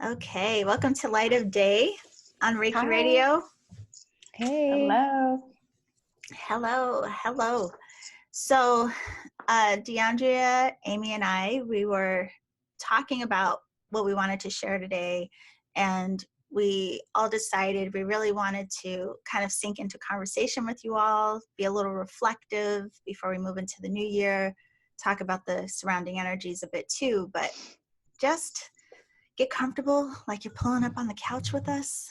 Okay, welcome to Light of Day on Reiki Hi. Radio. Hey. Hello. So, DeAndrea, Amy, and I, we were talking about what we wanted to share today, and we all decided we really wanted to kind of sink into conversation with you all, be a little reflective before we move into the new year, talk about the surrounding energies a bit too, but just get comfortable like you're pulling up on the couch with us.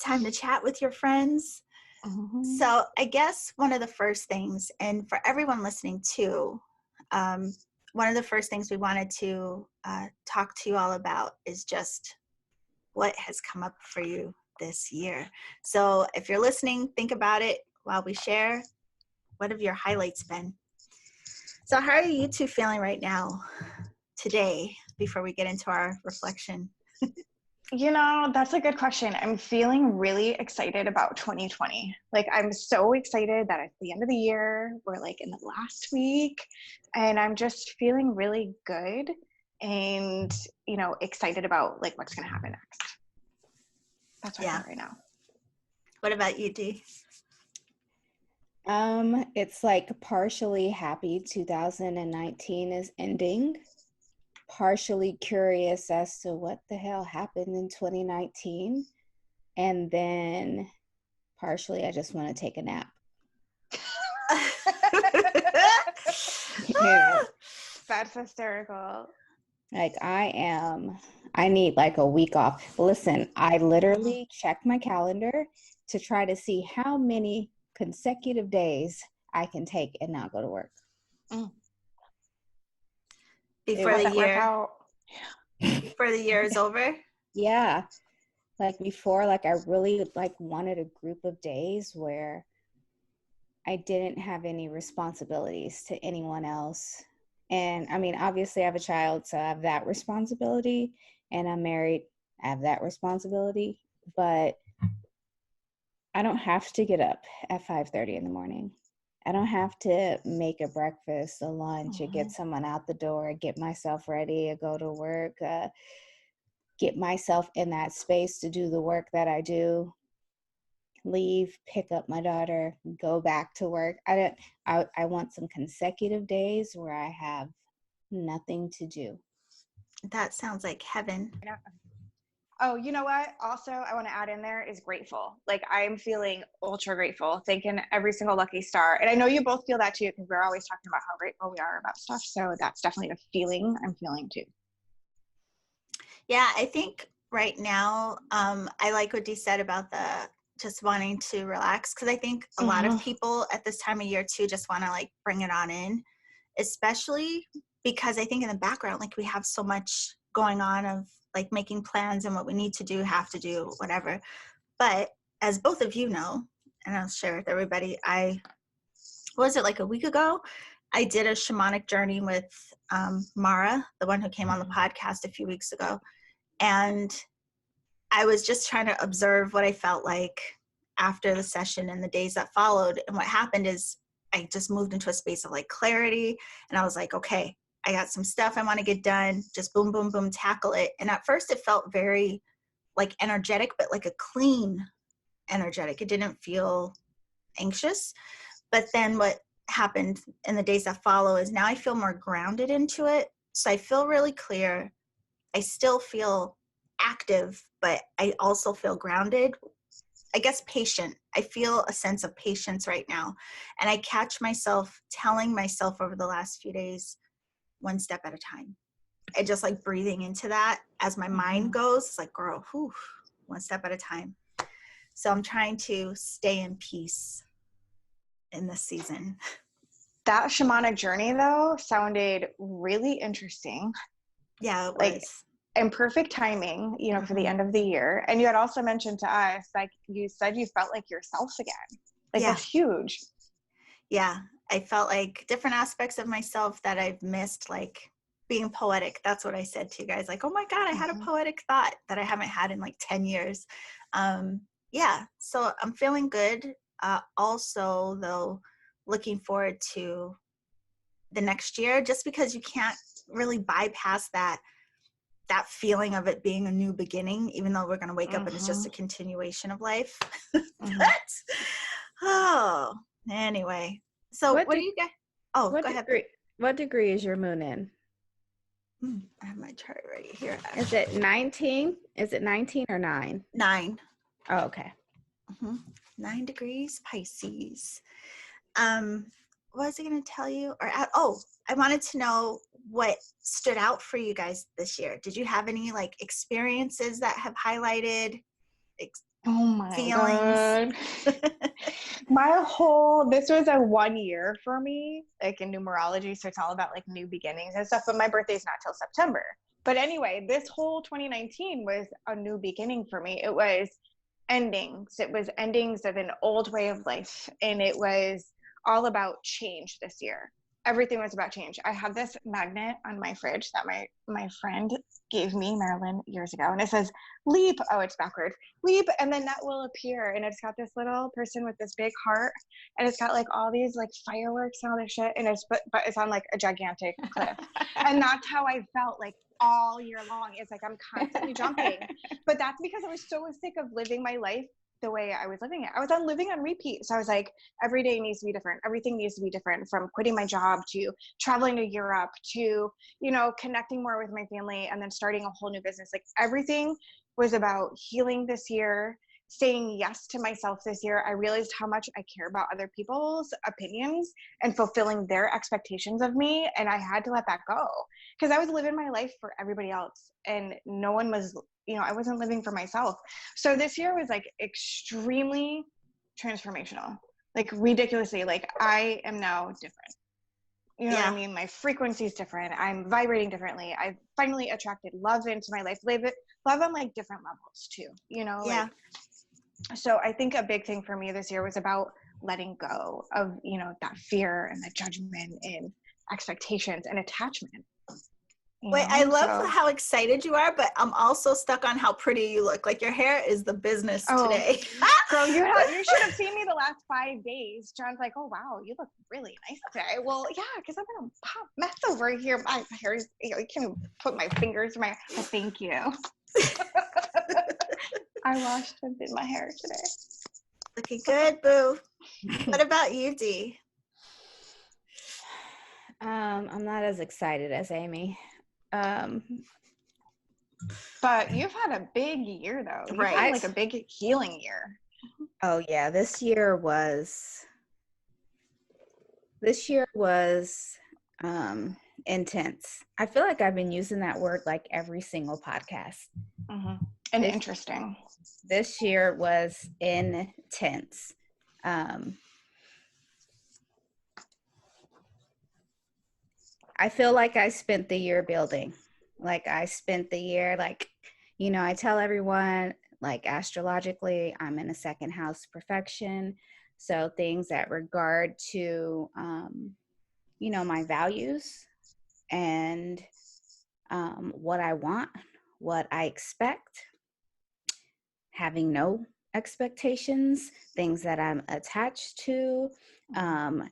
Time to chat with your friends. Mm-hmm. So I guess one of the first things, and for everyone listening too, one of the first things we wanted to talk to you all about is just what has come up for you this year. So if you're listening, think about it while we share. What have your highlights been? So how are you two feeling right now, today, before we get into our reflection? That's a good question. I'm feeling really excited about 2020. Like, I'm so excited that it's the end of the year. We're like in the last week, and I'm just feeling really good and, excited about like what's going to happen next. That's what I feel right now. What about you, Dee? It's like partially happy 2019 is ending, partially curious as to what the hell happened in 2019, and then partially I just want to take a nap. Yeah. That's hysterical. Like I need like a week off. Listen, I literally check my calendar to try to see how many consecutive days I can take and not go to work. Before the year is over? Yeah. Like before, like I really like wanted a group of days where I didn't have any responsibilities to anyone else. And I mean, obviously I have a child, so I have that responsibility, and I'm married, I have that responsibility, but I don't have to get up at 5:30 in the morning. I don't have to make a breakfast, a lunch, or get someone out the door, get myself ready, or go to work, get myself in that space to do the work that I do, leave, pick up my daughter, go back to work. I want some consecutive days where I have nothing to do. That sounds like heaven. Oh, you know what? Also, I want to add in there is grateful. Like, I'm feeling ultra grateful, thanking every single lucky star. And I know you both feel that too, because we're always talking about how grateful we are about stuff. So that's definitely the feeling I'm feeling too. Yeah, I think right now, I like what Dee said about the just wanting to relax, because I think a lot of people at this time of year too just want to like bring it on in, especially because I think in the background, like we have so much going on of like making plans and what we need to do, have to do, whatever. But as both of you know, and I'll share with everybody, was it like a week ago? I did a shamanic journey with Mara, the one who came on the podcast a few weeks ago. And I was just trying to observe what I felt like after the session and the days that followed. And what happened is I just moved into a space of like clarity. And I was like, okay, I got some stuff I want to get done. Just boom, boom, boom, tackle it. And at first it felt very like energetic, but like a clean energetic. It didn't feel anxious. But then what happened in the days that follow is now I feel more grounded into it. So I feel really clear. I still feel active, but I also feel grounded. I guess patient. I feel a sense of patience right now. And I catch myself telling myself over the last few days, one step at a time. I just like breathing into that as my mind goes. It's like, girl, whew, one step at a time. So I'm trying to stay in peace in this season. That shamanic journey though sounded really interesting. Yeah, it was. Like, and perfect timing, for the end of the year. And you had also mentioned to us, like you said, you felt like yourself again. Like, that's huge. Yeah, I felt like different aspects of myself that I've missed, like being poetic. That's what I said to you guys. Like, oh my God, I had a poetic thought that I haven't had in like 10 years. Yeah, so I'm feeling good. Also, though, looking forward to the next year, just because you can't really bypass that that feeling of it being a new beginning, even though we're going to wake up and it's just a continuation of life. But, oh, anyway. So what do you guys, oh, go ahead. What degree is your moon in? I have my chart right here. Is it 19? Is it 19 or 9? 9. Oh, okay. 9 degrees Pisces. What was I going to tell you? I wanted to know what stood out for you guys this year. Did you have any like experiences that have highlighted Oh my feelings? God. This was a 1 year for me, like in numerology. So it's all about like new beginnings and stuff. But my birthday's not till September. But anyway, this whole 2019 was a new beginning for me. It was endings. It was endings of an old way of life. And it was all about change this year. Everything was about change. I have this magnet on my fridge that my friend gave me, Marilyn, years ago. And it says, leap. Oh, it's backwards. Leap. And then that will appear. And it's got this little person with this big heart. And it's got like all these like fireworks and all this shit. And but it's on like a gigantic cliff. And that's how I felt like all year long. It's like I'm constantly jumping. But that's because I was so sick of living my life the way I was living it. I was living on repeat. So I was like, every day needs to be different. Everything needs to be different, from quitting my job to traveling to Europe to, connecting more with my family and then starting a whole new business. Like everything was about healing this year, saying yes to myself this year. I realized how much I care about other people's opinions and fulfilling their expectations of me. And I had to let that go because I was living my life for everybody else and no one was, I wasn't living for myself. So this year was like extremely transformational, like ridiculously, like I am now different. You know what I mean? My frequency is different. I'm vibrating differently. I've finally attracted love into my life. Love on like different levels too, so I think a big thing for me this year was about letting go of, that fear and the judgment and expectations and attachment. Wait, I love how excited you are, but I'm also stuck on how pretty you look. Like your hair is the business today. Girl, you should have seen me the last 5 days. John's like, oh, wow, you look really nice today. Well, yeah, because I'm in a pop mess over here. My hair is, I can't put my fingers in my, but thank you. I washed and did my hair today. Looking good, boo. What about you, Dee? I'm not as excited as Amy. But you've had a big year though. You've right. had like a big healing year. Oh yeah, this year was intense. I feel like I've been using that word like every single podcast. And interesting. This year was intense. I feel like I spent the year building. Like I spent the year, like, I tell everyone, like astrologically, I'm in a second house perfection. So things that regard to, my values and what I want, what I expect, having no expectations, things that I'm attached to,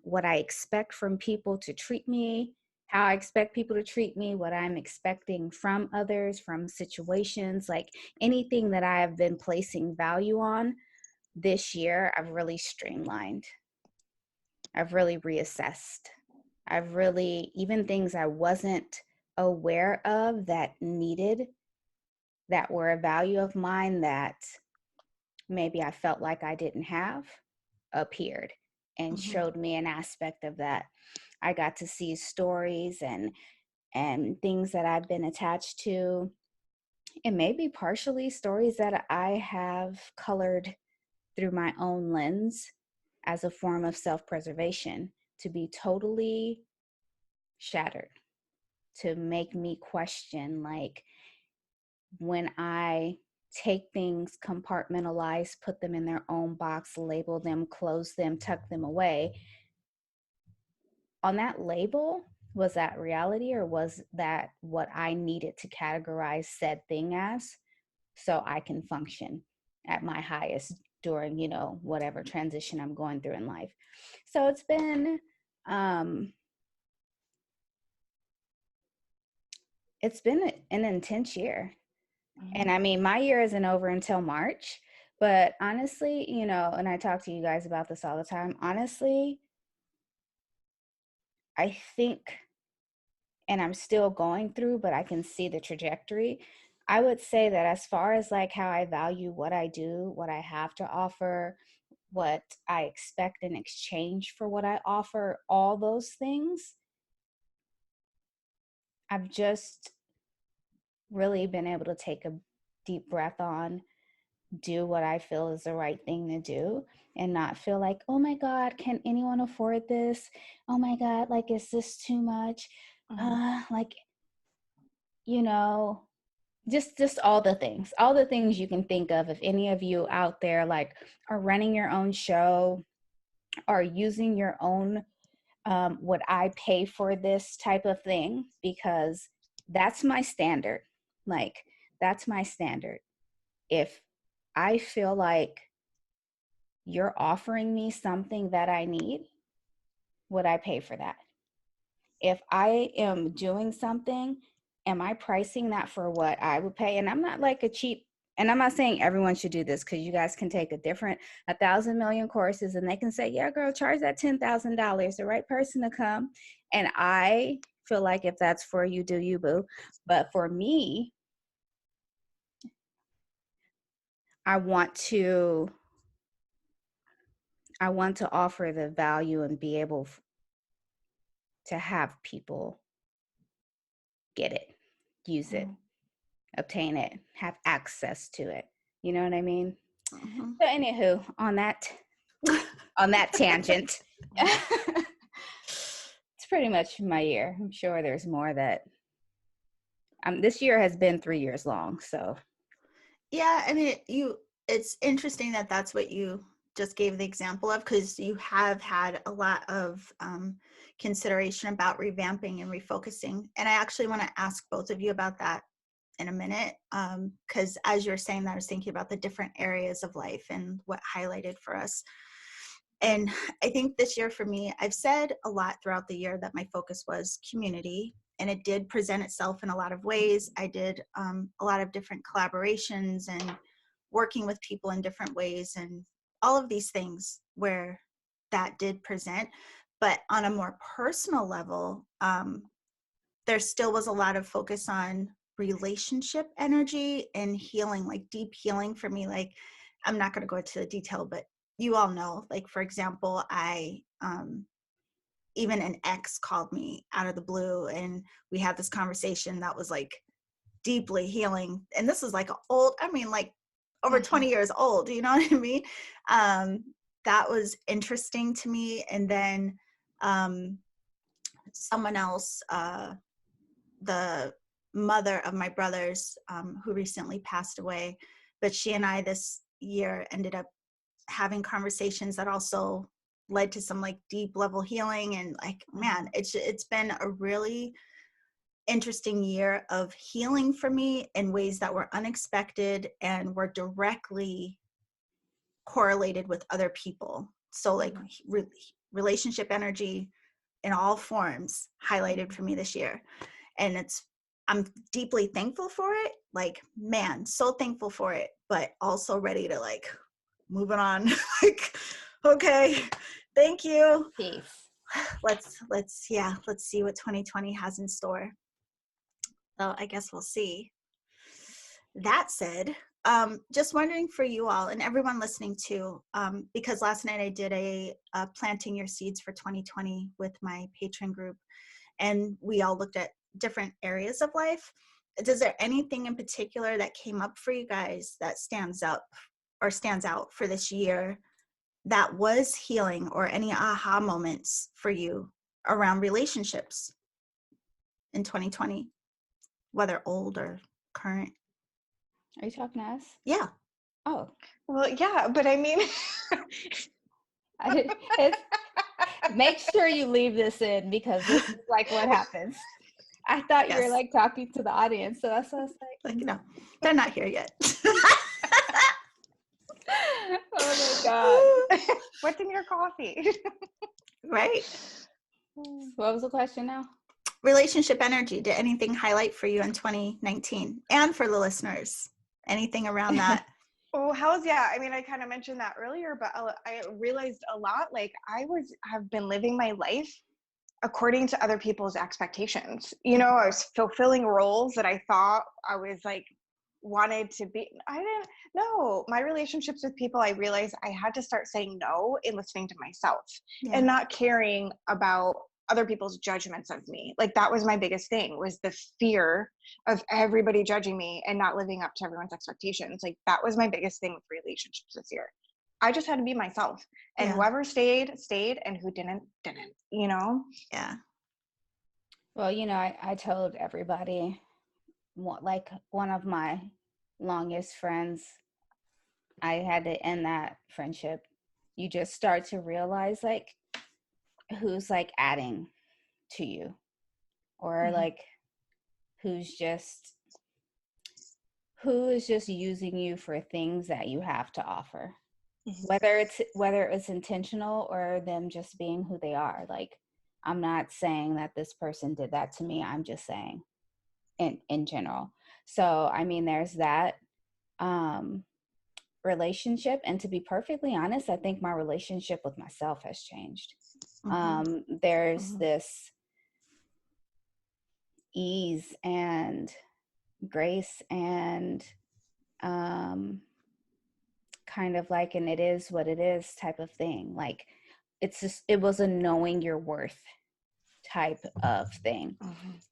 what I expect from people to treat me, how I expect people to treat me, what I'm expecting from others, from situations, like anything that I have been placing value on this year, I've really streamlined. I've really reassessed. I've really, even things I wasn't aware of that were a value of mine that maybe I felt like I didn't have, appeared and showed me an aspect of that. I got to see stories and things that I've been attached to, and maybe partially stories that I have colored through my own lens as a form of self-preservation, to be totally shattered, to make me question, like, when I take things, compartmentalize, put them in their own box, label them, close them, tuck them away. On that label, was that reality, or was that what I needed to categorize said thing as so I can function at my highest during, whatever transition I'm going through in life? So it's been it's been an intense year. Mhm. And I mean, my year isn't over until March, but honestly, you know, and I talk to you guys about this all the time. Honestly, I think, and I'm still going through, but I can see the trajectory. I would say that as far as like how I value what I do, what I have to offer, what I expect in exchange for what I offer, all those things, I've just really been able to take a deep breath on, do what I feel is the right thing to do, and not feel like, oh my God, can anyone afford this? Oh my God, like, is this too much? Like, you know, just all the things you can think of. If any of you out there like are running your own show, are using your own would I pay for this type of thing, because that's my standard. Like, that's my standard. If I feel like you're offering me something that I need, would I pay for that? If I am doing something, am I pricing that for what I would pay? And I'm not like a cheap, and I'm not saying everyone should do this, because you guys can take a thousand million courses and they can say, yeah, girl, charge that $10,000, the right person to come. And I feel like if that's for you, do you, boo. But for me, I want to offer the value and be able to have people get it, use it, obtain it, have access to it. You know what I mean? Mm-hmm. So anywho, on that tangent, it's pretty much my year. I'm sure there's more that this year has been 3 years long. So Yeah, I mean, it's interesting that that's what you just gave the example of, because you have had a lot of consideration about revamping and refocusing. And I actually want to ask both of you about that in a minute, because as you're saying that, I was thinking about the different areas of life and what highlighted for us. And I think this year for me, I've said a lot throughout the year that my focus was community, and it did present itself in a lot of ways. I did a lot of different collaborations and working with people in different ways, and all of these things where that did present. But on a more personal level, there still was a lot of focus on relationship energy and healing, like deep healing for me. Like, I'm not going to go into the detail, but you all know, like, for example, even an ex called me out of the blue, and we had this conversation that was like deeply healing. And this is like old, I mean, like over 20 years old, you know what I mean? That was interesting to me. And then someone else, the mother of my brothers, who recently passed away, but she and I this year ended up having conversations that also led to some like deep level healing. And like, man, it's been a really interesting year of healing for me in ways that were unexpected and were directly correlated with other people. So like relationship energy in all forms highlighted for me this year. And I'm deeply thankful for it. Like, man, so thankful for it, but also ready to like move it on. Like, okay, thank you. peace. Let's see what 2020 has in store. So I guess we'll see. That said, just wondering for you all and everyone listening too, because last night I did a planting your seeds for 2020 with my patron group, and we all looked at different areas of life. Is there anything in particular that came up for you guys that stands out for this year that was healing, or any aha moments for you around relationships in 2020, whether old or current? Are you talking to us? Yeah. Oh, Well, yeah, but I mean, make sure you leave this in, because this is like what happens. I thought you were Yes. like talking to the audience, so that's what I was Like, no, they're not here yet. oh my God. what's in your coffee? Right. What was the question now? Relationship energy. Did anything highlight for you in 2019? And for the listeners, anything around that? Oh, I mean, I kind of mentioned that earlier, but I realized a lot, like have been living my life according to other people's expectations. You know, I was fulfilling roles that I thought I was like wanted to be. I didn't know. My relationships with people, I realized I had to start saying no and listening to myself and not caring about other people's judgments of me. Like that was my biggest thing, was the fear of everybody judging me and not living up to everyone's expectations. Like that was my biggest thing with relationships this year. I just had to be myself, and whoever stayed, and who didn't, you know? Yeah. Well, you know, I told everybody, like one of my longest friends, I had to end that friendship. You just start to realize like who's like adding to you, or like who is just using you for things that you have to offer. Whether it's intentional or them just being who they are. Like, I'm not saying that this person did that to me. I'm just saying in general. So, I mean, there's that relationship. And to be perfectly honest, I think my relationship with myself has changed. There's this ease and grace and kind of like an it is what it is type of thing. Like it was a knowing your worth type of thing.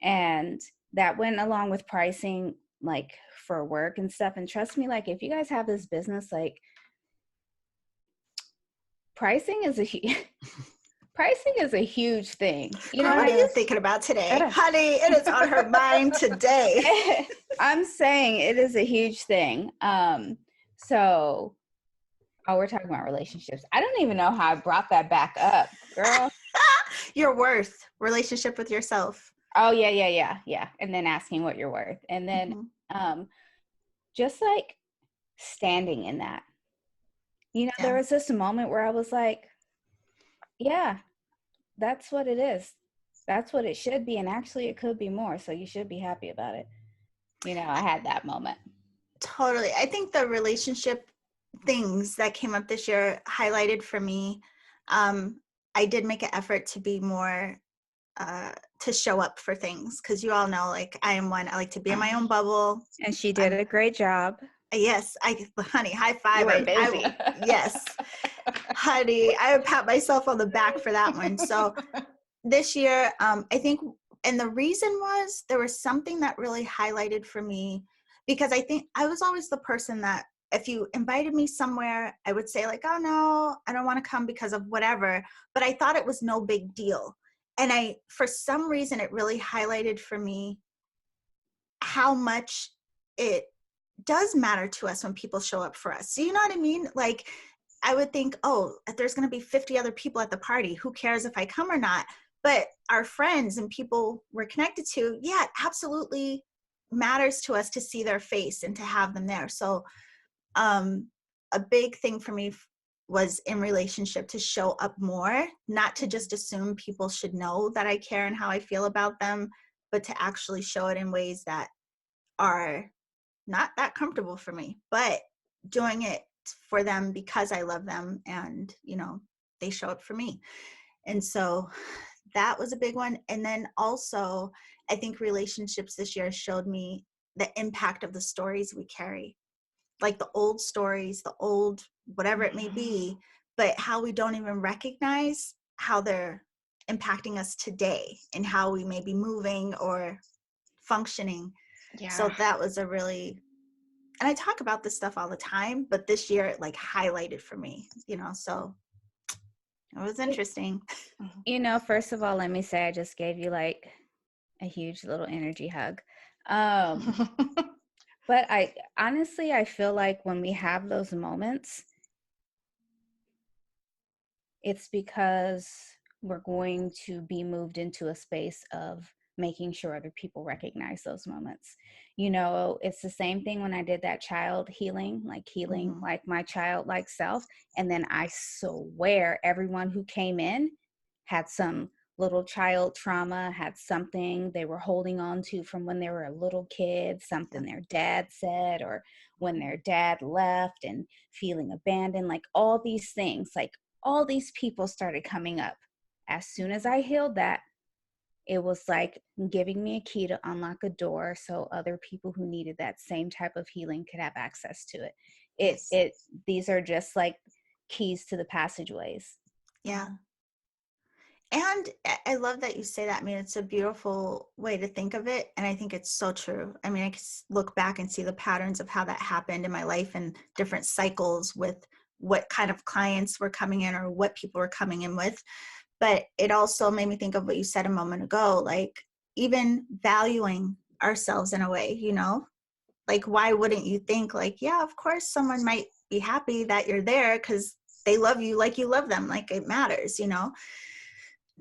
And that went along with pricing, like for work and stuff. And trust me, like if you guys have this business, like pricing is a huge thing. You know, what are you thinking about today? Honey, it is on her mind today. I'm saying it is a huge thing. So we're talking about relationships. I don't even know how I brought that back up, girl. Your worth, relationship with yourself. Oh, yeah. And then asking what you're worth. And then just like standing in that. You know, there was this moment where I was like, yeah, that's what it is. That's what it should be. And actually it could be more. So you should be happy about it. You know, I had that moment. Totally. I think the relationship things that came up this year highlighted for me. I did make an effort to be more, to show up for things. Cause you all know, like I like to be in my own bubble. And she did a great job. Yes. Honey, high five. You were busy. Yes. Honey, I would pat myself on the back for that one. So this year, I think, and the reason was there was something that really highlighted for me, because I think I was always the person that if you invited me somewhere, I would say like, oh no, I don't want to come because of whatever, but I thought it was no big deal. And for some reason, it really highlighted for me how much it does matter to us when people show up for us. So you know what I mean? Like, I would think, oh, if there's going to be 50 other people at the party, who cares if I come or not? But our friends and people we're connected to, yeah, it absolutely matters to us to see their face and to have them there. So a big thing for me was in relationship to show up more, not to just assume people should know that I care and how I feel about them, but to actually show it in ways that are not that comfortable for me, but doing it for them because I love them and, you know, they show up for me. And so that was a big one. And then also, I think relationships this year showed me the impact of the stories we carry, like the old stories, the old, whatever it may be, but how we don't even recognize how they're impacting us today and how we may be moving or functioning. Yeah. So that was a really, and I talk about this stuff all the time, but this year it like highlighted for me, you know, so it was interesting. You know, first of all, let me say I just gave you like a huge little energy hug. But I honestly, I feel like when we have those moments, it's because we're going to be moved into a space of making sure other people recognize those moments. You know, it's the same thing when I did that child healing, like my childlike self. And then I swear everyone who came in had some little child trauma, had something they were holding on to from when they were a little kid, something their dad said, or when their dad left, and feeling abandoned, like all these things, like all these people started coming up. As soon as I healed that, it was like giving me a key to unlock a door so other people who needed that same type of healing could have access to it. These are just like keys to the passageways. Yeah. And I love that you say that. I mean, it's a beautiful way to think of it. And I think it's so true. I mean, I can look back and see the patterns of how that happened in my life and different cycles with what kind of clients were coming in or what people were coming in with. But it also made me think of what you said a moment ago, like even valuing ourselves in a way, you know, like why wouldn't you think like, yeah, of course someone might be happy that you're there because they love you like you love them, like it matters, you know.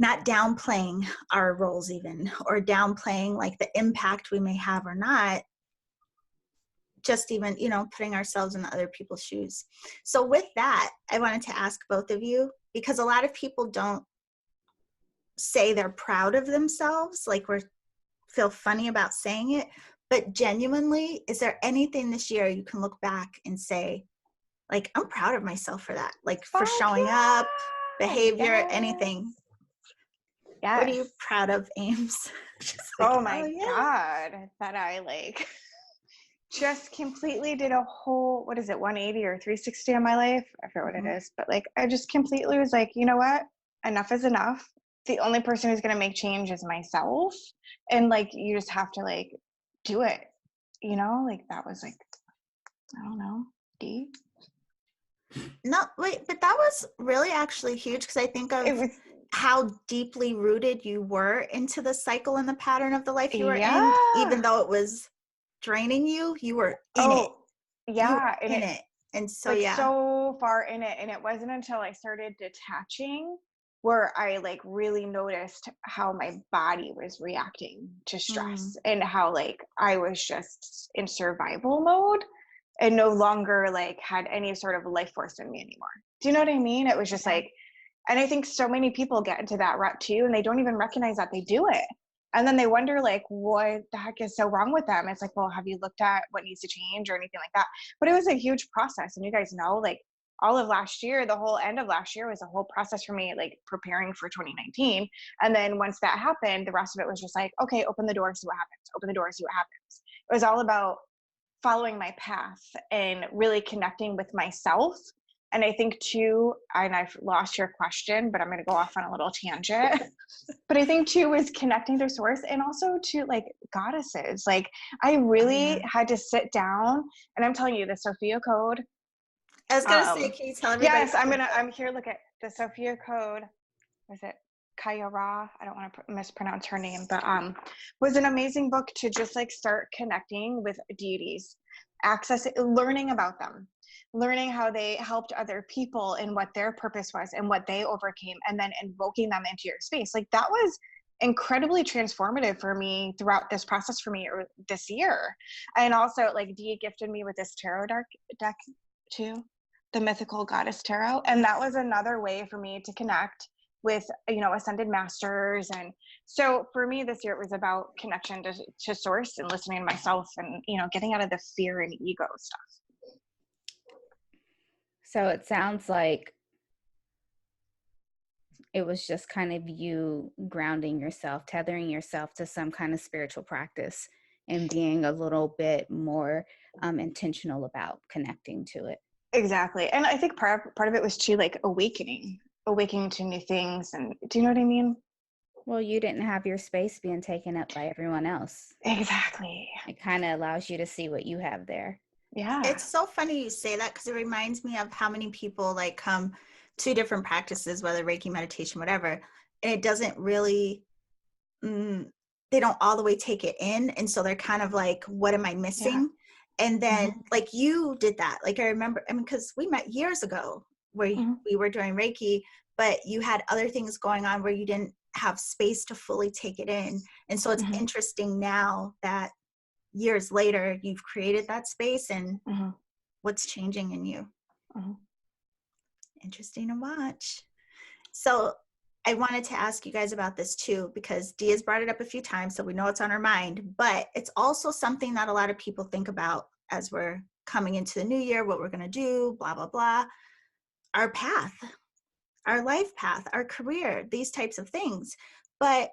Not downplaying our roles even, or downplaying like the impact we may have or not, just even, you know, putting ourselves in the other people's shoes. So with that, I wanted to ask both of you, because a lot of people don't say they're proud of themselves, like we feel funny about saying it, but genuinely, is there anything this year you can look back and say, like, I'm proud of myself for that, like for showing up, behavior, anything? Yes. What are you proud of, Ames? Like, oh my God, that I like just completely did a whole, 180 or 360 on my life? I forget what it is, but like, I just completely was like, you know what? Enough is enough. The only person who's going to make change is myself. And like, you just have to like do it, you know, like that was like, I don't know, deep. No, wait, but that was really actually huge, because I think of how deeply rooted you were into the cycle and the pattern of the life you were in, even though it was draining you, you were in it. Yeah. You were in it. And so, like so far in it. And it wasn't until I started detaching where I like really noticed how my body was reacting to stress and how like I was just in survival mode and no longer like had any sort of life force in me anymore. Do you know what I mean? It was just like, and I think so many people get into that rut too, and they don't even recognize that they do it. And then they wonder like, what the heck is so wrong with them? It's like, well, have you looked at what needs to change or anything like that? But it was a huge process. And you guys know, like all of last year, the whole end of last year was a whole process for me, like preparing for 2019. And then once that happened, the rest of it was just like, okay, open the door, see what happens. Open the door, see what happens. It was all about following my path and really connecting with myself. And I think too, and I've lost your question, but I'm going to go off on a little tangent. But I think too is connecting to source and also to like goddesses. Like I really had to sit down, and I'm telling you the Sophia code. I was going to say, can you tell everybody? Yes, I'm here. Look at the Sophia code. Was it Kayara? I don't want to mispronounce her name, but was an amazing book to just like start connecting with deities, learning about them, learning how they helped other people and what their purpose was and what they overcame, and then invoking them into your space. Like that was incredibly transformative for me throughout this process for me this year. And also like Dee gifted me with this tarot deck too, the Mythical Goddess Tarot. And that was another way for me to connect with, you know, ascended masters. And so for me this year, it was about connection to source and listening to myself and, you know, getting out of the fear and ego stuff. So it sounds like it was just kind of you grounding yourself, tethering yourself to some kind of spiritual practice and being a little bit more intentional about connecting to it. Exactly. And I think part of it was too, like awakening to new things. And do you know what I mean? Well, you didn't have your space being taken up by everyone else. Exactly. It kind of allows you to see what you have there. Yeah. It's so funny you say that, because it reminds me of how many people like come to different practices, whether Reiki, meditation, whatever, and it doesn't really, they don't all the way take it in. And so they're kind of like, what am I missing? Yeah. And then like you did that. Like I remember, I mean, because we met years ago where we were doing Reiki, but you had other things going on where you didn't have space to fully take it in. And so it's interesting now that years later you've created that space and what's changing in you. Interesting to watch. So I wanted to ask you guys about this too, because Dee has brought it up a few times, so we know it's on her mind, but it's also something that a lot of people think about as we're coming into the new year, what we're going to do, blah, blah, blah. Our path, our life path, our career, these types of things. But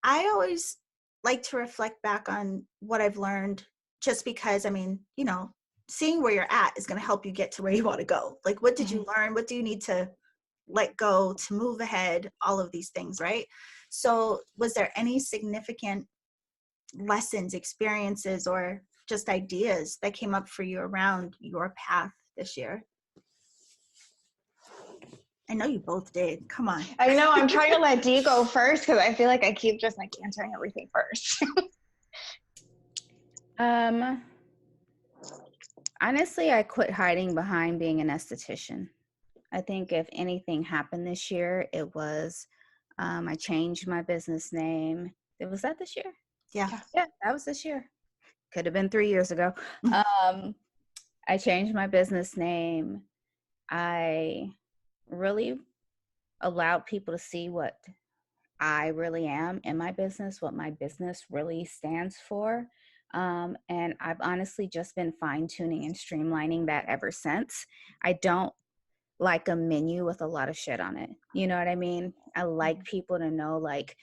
I always like to reflect back on what I've learned, just because, I mean, you know, seeing where you're at is going to help you get to where you want to go. Like, what did you learn? What do you need to let go to move ahead? All of these things, right? So was there any significant lessons, experiences, or just ideas that came up for you around your path this year? I know you both did. Come on. I know, I'm trying to let Dee go first because I feel like I keep just like answering everything first. Honestly, I quit hiding behind being an esthetician. I think if anything happened this year, it was I changed my business name. Was that this year? Yeah. Yeah, that was this year. Could have been 3 years ago. I changed my business name. I really allowed people to see what I really am in my business, what my business really stands for. And I've honestly just been fine-tuning and streamlining that ever since. I don't like a menu with a lot of shit on it. You know what I mean? I like people to know, like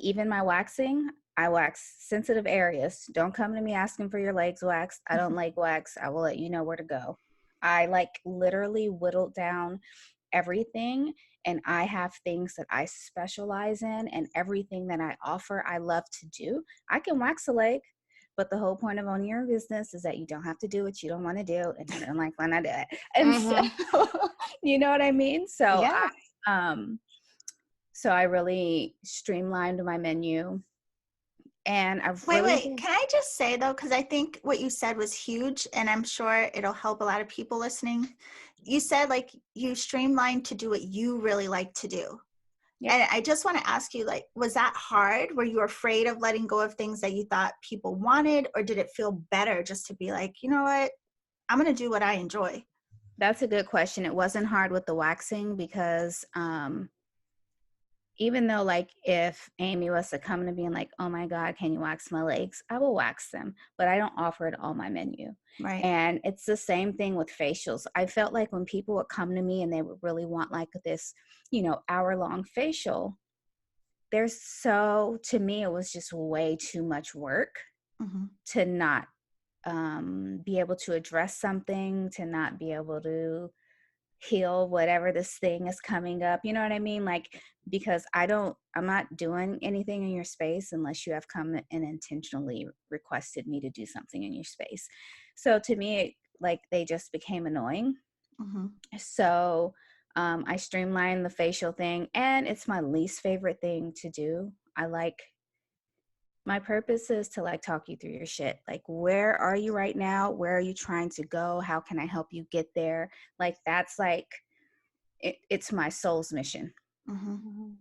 even my waxing, I wax sensitive areas. Don't come to me asking for your legs waxed. I don't like wax. I will let you know where to go. I like literally whittled down everything, and I have things that I specialize in, and everything that I offer I love to do. I can wax a leg, but the whole point of owning your business is that you don't have to do what you don't want to do, and I don't like when I do it. And so you know what I mean? So Yeah. so I really streamlined my menu, and I've Wait, can I just say though, because I think what you said was huge, and I'm sure it'll help a lot of people listening. You said like you streamlined to do what you really like to do. Yep. And I just want to ask you, like, was that hard? Were you afraid of letting go of things that you thought people wanted, or did it feel better just to be like, you know what, I'm going to do what I enjoy? That's a good question. It wasn't hard with the waxing because even though, like, if Amy was to come to me and like, oh my God, can you wax my legs? I will wax them, but I don't offer it on my menu. Right. And it's the same thing with facials. I felt like when people would come to me and they would really want like this, you know, hour-long facial, to me, it was just way too much work to not be able to address something, to not be able to heal whatever this thing is coming up. You know what I mean? Like, because I'm not doing anything in your space unless you have come and intentionally requested me to do something in your space. So to me, like, they just became annoying. So I streamlined the facial thing, and it's my least favorite thing to do. My purpose is to like talk you through your shit. Like, where are you right now? Where are you trying to go? How can I help you get there? Like, that's like, it's my soul's mission.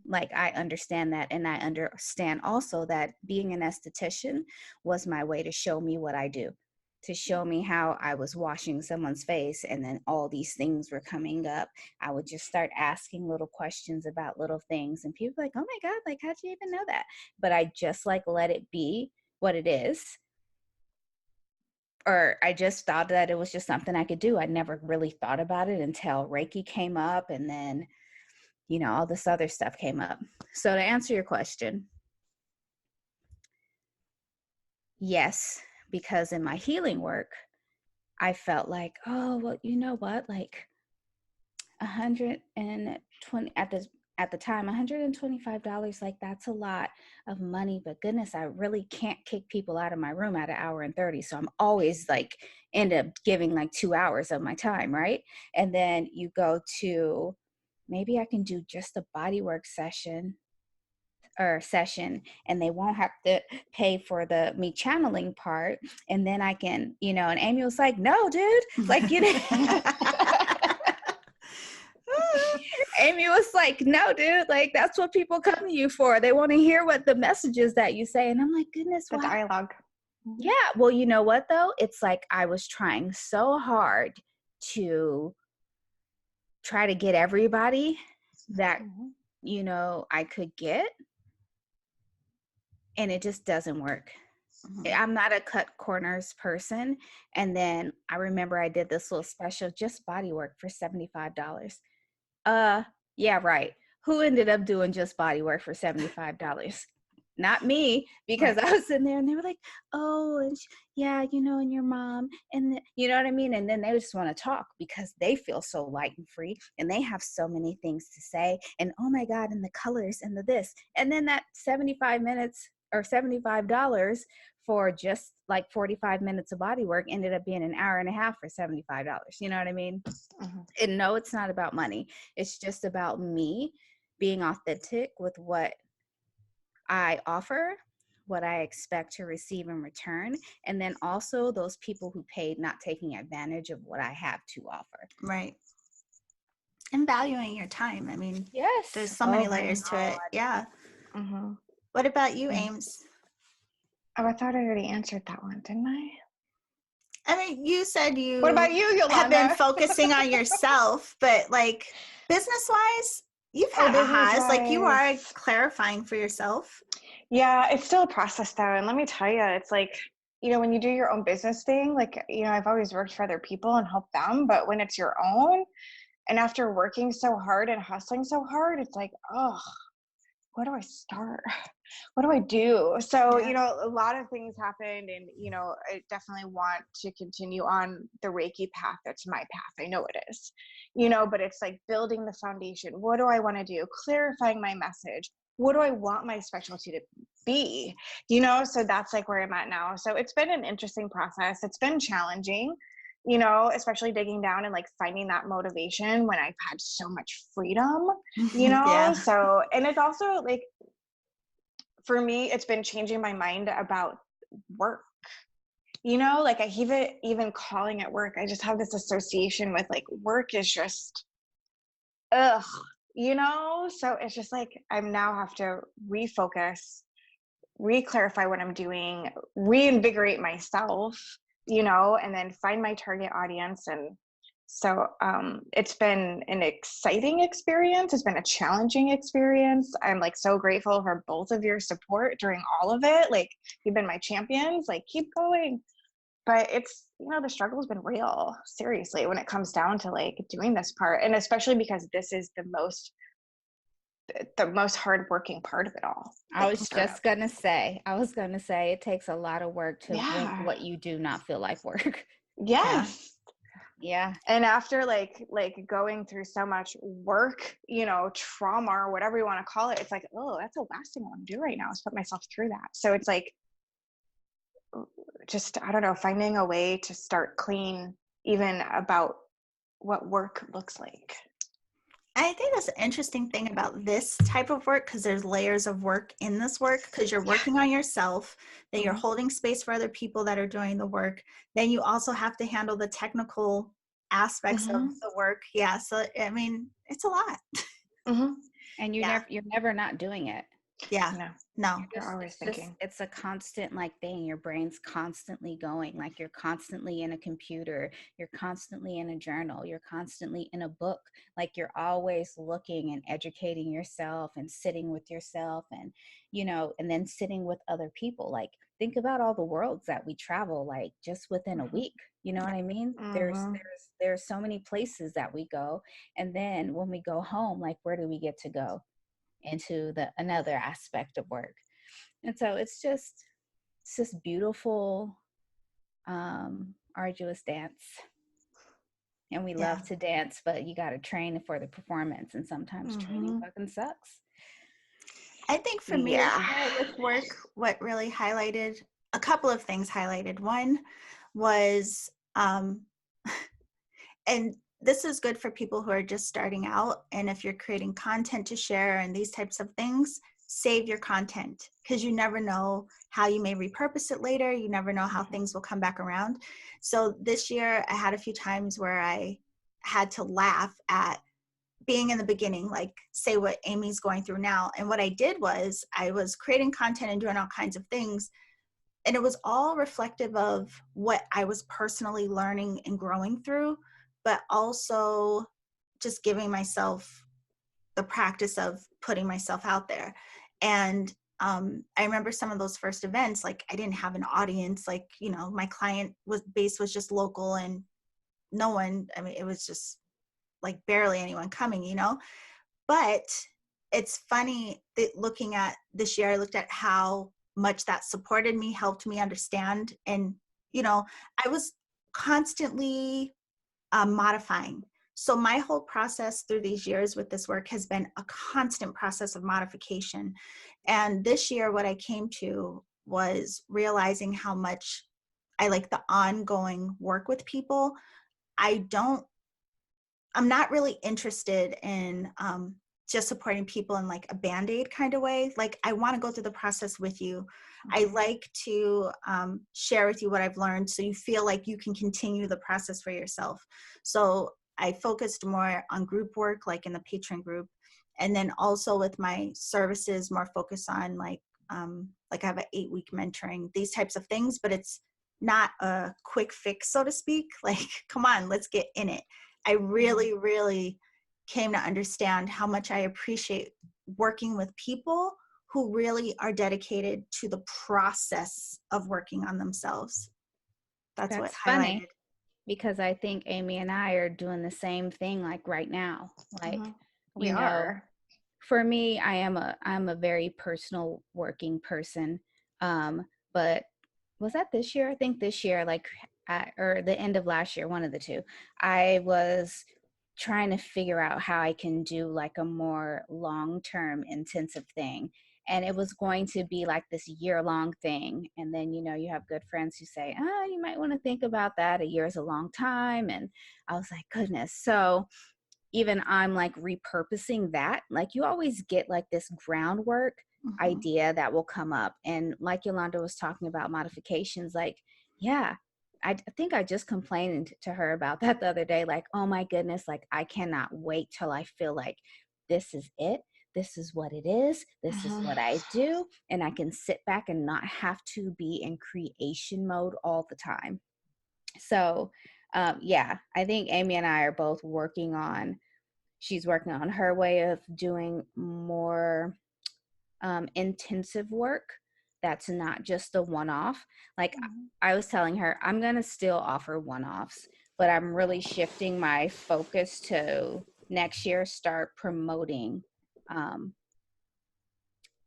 Like, I understand that. And I understand also that being an esthetician was my way to show me what I do, to show me how I was washing someone's face, and then all these things were coming up. I would just start asking little questions about little things, and people were like, oh my God, like, how'd you even know that? But I just like let it be what it is. Or I just thought that it was just something I could do. I never really thought about it until Reiki came up, and then, you know, all this other stuff came up. So to answer your question, yes, because in my healing work, I felt like, oh, well, you know what? Like 120 at the time, $125, like, that's a lot of money, but goodness, I really can't kick people out of my room at 1:30. So I'm always like, end up giving like 2 hours of my time. Right. And then you go to, maybe I can do just a bodywork session, and they won't have to pay for the me channeling part. And then I can, you know, and Amy was like, no, dude, like, you know, Amy was like, no, dude, like, that's what people come to you for. They want to hear what the messages that you say. And I'm like, goodness, the dialogue. Yeah. Well, you know what though? It's like, I was trying so hard to try to get everybody that I could get, and it just doesn't work. I'm not a cut corners person. And then I remember I did this little special, just body work for $75. Yeah, right. Who ended up doing just body work for $75? Not me, because Right. I was in there and they were like, oh, and yeah, and your mom, and you know what I mean? And then they just want to talk because they feel so light and free and they have so many things to say. And oh my God, and the colors and the this. And then that 75 minutes or $75 for just like 45 minutes of body work ended up being an hour and a half for $75. You know what I mean? Mhm. And no, it's not about money. It's just about me being authentic with what I offer, what I expect to receive in return, and then also those people who paid not taking advantage of what I have to offer. Right. And valuing your time. I mean, Yes. there's so Oh many my layers to it. Yeah. Mhm. What about you, Yeah. Ames? Oh, I thought I already answered that one, didn't I? I mean, you said What about you you, have been Yolanda? focusing on yourself, but like business wise, you've Oh, had business ahas. Like you are wise. clarifying for yourself. Yeah, it's still a process though. And let me tell you, it's like, when you do your own business thing, like, I've always worked for other people and helped them, but when it's your own, and after working so hard and hustling so hard, it's like, oh, where do I start? What do I do? So, Yeah. a lot of things happened, and, I definitely want to continue on the Reiki path. That's my path. I know it is, but it's like building the foundation. What do I want to do? Clarifying my message. What do I want my specialty to be? So that's like where I'm at now. So it's been an interesting process. It's been challenging, especially digging down and like finding that motivation when I've had so much freedom, Yeah. so, and it's also like, for me, it's been changing my mind about work. Like I even calling it work, I just have this association with like work is just ugh, so it's just like I now have to refocus, re-clarify what I'm doing, reinvigorate myself, and then find my target audience. And so it's been an exciting experience. It's been a challenging experience. I'm like so grateful for both of your support during all of it. Like you've been my champions, like keep going. But it's, the struggle has been real, seriously, when it comes down to like doing this part. And especially because this is the most hardworking part of it all. I Like the was startup. just going to say, it takes a lot of work to make Yeah. what you do not feel like work. Yeah. Yes. Yeah. And after like going through so much work, trauma or whatever you want to call it, it's like, oh, that's the last thing I want to do right now is put myself through that. So it's like, just, I don't know, finding a way to start clean even about what work looks like. I think that's an interesting thing about this type of work because there's layers of work in this work because you're working on yourself, then you're holding space for other people that are doing the work. Then you also have to handle the technical aspects of the work. Yeah. So, I mean, it's a lot. And Yeah. you're never not doing it. Yeah. No. You're always thinking. It's a constant like thing. Your brain's constantly going. Like you're constantly in a computer. You're constantly in a journal. You're constantly in a book. Like you're always looking and educating yourself and sitting with yourself and, and then sitting with other people. Like think about all the worlds that we travel, like just within a week. You know what I mean? There's so many places that we go. And then when we go home, like where do we get to go? Into another aspect of work. And so it's just beautiful, arduous dance. And we love to dance, but you got to train for the performance, and sometimes training fucking sucks. I think for me with work, what really highlighted, a couple of things highlighted. One was, and this is good for people who are just starting out. And if you're creating content to share and these types of things, save your content because you never know how you may repurpose it later. You never know how things will come back around. So this year I had a few times where I had to laugh at being in the beginning, like say what Amy's going through now. And what I did was I was creating content and doing all kinds of things. And it was all reflective of what I was personally learning and growing through, but also just giving myself the practice of putting myself out there. And I remember some of those first events, like I didn't have an audience, like, you know, my client base was just local and no one, I mean, it was just like barely anyone coming, you know. But it's funny that looking at this year, I looked at how much that supported me, helped me understand. And, you know, I was constantly modifying. So my whole process through these years with this work has been a constant process of modification. And this year, what I came to was realizing how much I like the ongoing work with people. I'm not really interested in just supporting people in like a Band-Aid kind of way. Like I want to go through the process with you. I like to share with you what I've learned so you feel like you can continue the process for yourself. So I focused more on group work, like in the patron group. And then also with my services, more focus on like I have an 8-week mentoring, these types of things, but it's not a quick fix, so to speak. Like, come on, let's get in it. I really, really came to understand how much I appreciate working with people who really are dedicated to the process of working on themselves. That's what funny highlighted. because I think Amy and I are doing the same thing like right now. Like, We you know, are. for me, I'm a very personal working person. But was that this year? I think this year, like or the end of last year, one of the two, I was trying to figure out how I can do like a more long-term intensive thing. And it was going to be like this year-long thing. And then, you know, you have good friends who say, you might want to think about that. A year is a long time. And I was like, goodness. So even I'm like repurposing that. Like you always get like this groundwork idea that will come up. And like Yolanda was talking about modifications, like, yeah, I think I just complained to her about that the other day. Like, oh my goodness, like I cannot wait till I feel like this is it. This is what it is. This is what I do. And I can sit back and not have to be in creation mode all the time. So, yeah, I think Amy and I are both she's working on her way of doing more intensive work that's not just a one-off. Like I was telling her, I'm going to still offer one-offs, but I'm really shifting my focus to next year start promoting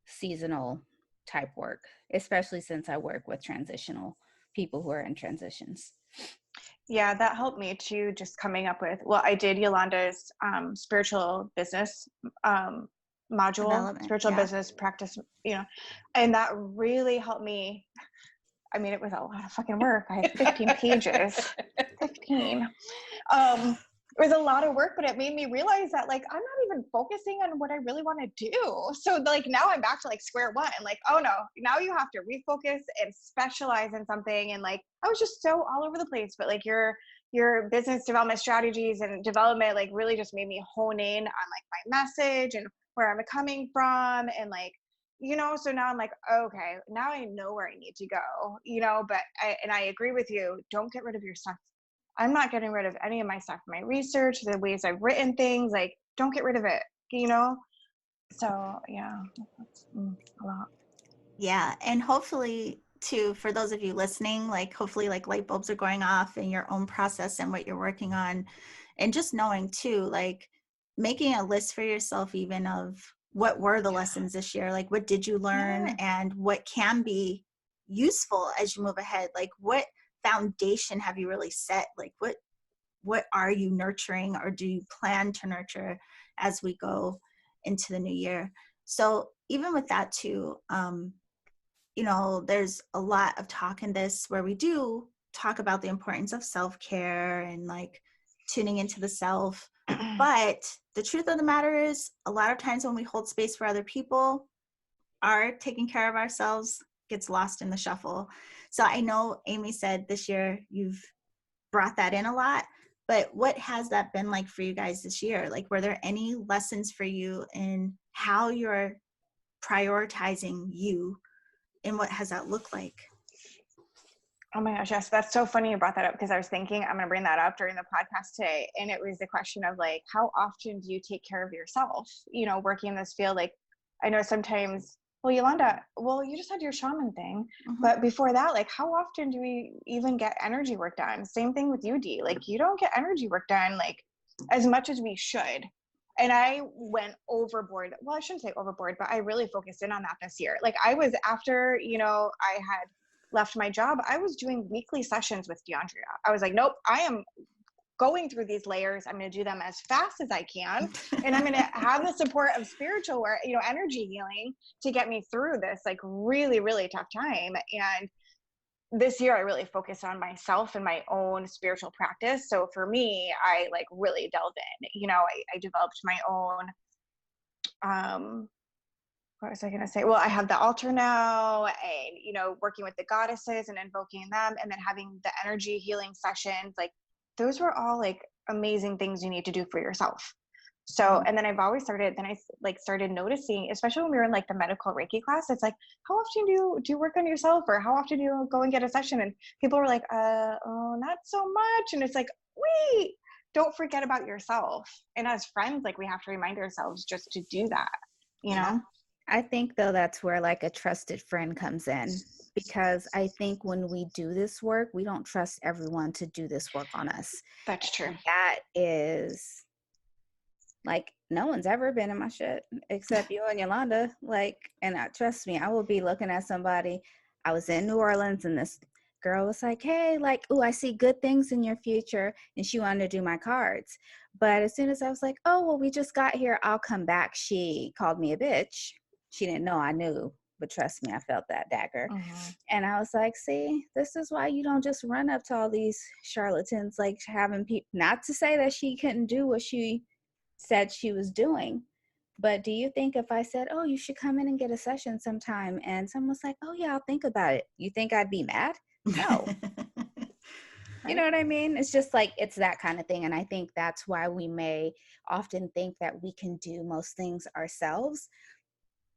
seasonal type work, especially since I work with transitional people who are in transitions. Yeah, that helped me too, just coming up with, well, I did Yolanda's spiritual business module, spiritual business practice, you know, and that really helped me. I mean, it was a lot of fucking work. I had 15 pages, 15. It was a lot of work, but it made me realize that like, I'm not even focusing on what I really want to do. So like now I'm back to like square one. Like, oh no, now you have to refocus and specialize in something. And like, I was just so all over the place, but like your business development strategies and development, like really just made me hone in on like my message and where I'm coming from. And like, you know, so now I'm like, okay, now I know where I need to go, you know, but I agree with you. Don't get rid of your stuff. I'm not getting rid of any of my stuff, my research, the ways I've written things, like don't get rid of it, you know? So yeah, that's a lot. Yeah. And hopefully too, for those of you listening, like hopefully like light bulbs are going off in your own process and what you're working on. And just knowing too, like making a list for yourself even of what were the lessons this year? Like what did you learn and what can be useful as you move ahead? Like what foundation have you really set? Like what are you nurturing or do you plan to nurture as we go into the new year? So even with that too, you know, there's a lot of talk in this where we do talk about the importance of self-care and like tuning into the self. But the truth of the matter is a lot of times when we hold space for other people, our taking care of ourselves gets lost in the shuffle. So I know Amy said this year you've brought that in a lot, but what has that been like for you guys this year? Like, were there any lessons for you in how you're prioritizing you and what has that looked like? Oh my gosh, yes, that's so funny you brought that up, because I was thinking I'm going to bring that up during the podcast today. And it was the question of like, how often do you take care of yourself? You know, working in this field, like I know sometimes, well, Yolanda, well, you just had your shaman thing, but before that, like how often do we even get energy work done? Same thing with you, Dee. Like you don't get energy work done like as much as we should. And I went overboard. Well, I shouldn't say overboard, but I really focused in on that this year. Like I was after, you know, I had left my job, I was doing weekly sessions with DeAndrea. I was like, nope, I am going through these layers. I'm going to do them as fast as I can. And I'm going to have the support of spiritual work, you know, energy healing to get me through this like really, really tough time. And this year I really focused on myself and my own spiritual practice. So for me, I like really delved in, you know, I developed my own, what was I going to say? Well, I have the altar now and, you know, working with the goddesses and invoking them and then having the energy healing sessions. Like those were all like amazing things you need to do for yourself. So, and then I've always started, then I like started noticing, especially when we were in like the medical Reiki class, it's like, how often do you work on yourself, or how often do you go and get a session? And people were like, oh, not so much. And it's like, wait, don't forget about yourself. And as friends, like we have to remind ourselves just to do that, you know? I think though that's where like a trusted friend comes in, because I think when we do this work, we don't trust everyone to do this work on us. That's true. And that is like, no one's ever been in my shit except you and Yolanda. Like, and trust me, I will be looking at somebody. I was in New Orleans and this girl was like, hey, like, oh, I see good things in your future. And she wanted to do my cards. But as soon as I was like, oh, well, we just got here, I'll come back, she called me a bitch. She didn't know I knew, but trust me, I felt that dagger. And I was like, see, this is why you don't just run up to all these charlatans, like having people, not to say that she couldn't do what she said she was doing. But do you think if I said, oh, you should come in and get a session sometime, and someone was like, oh, yeah, I'll think about it, you think I'd be mad? No. You know what I mean? It's just like, it's that kind of thing. And I think that's why we may often think that we can do most things ourselves.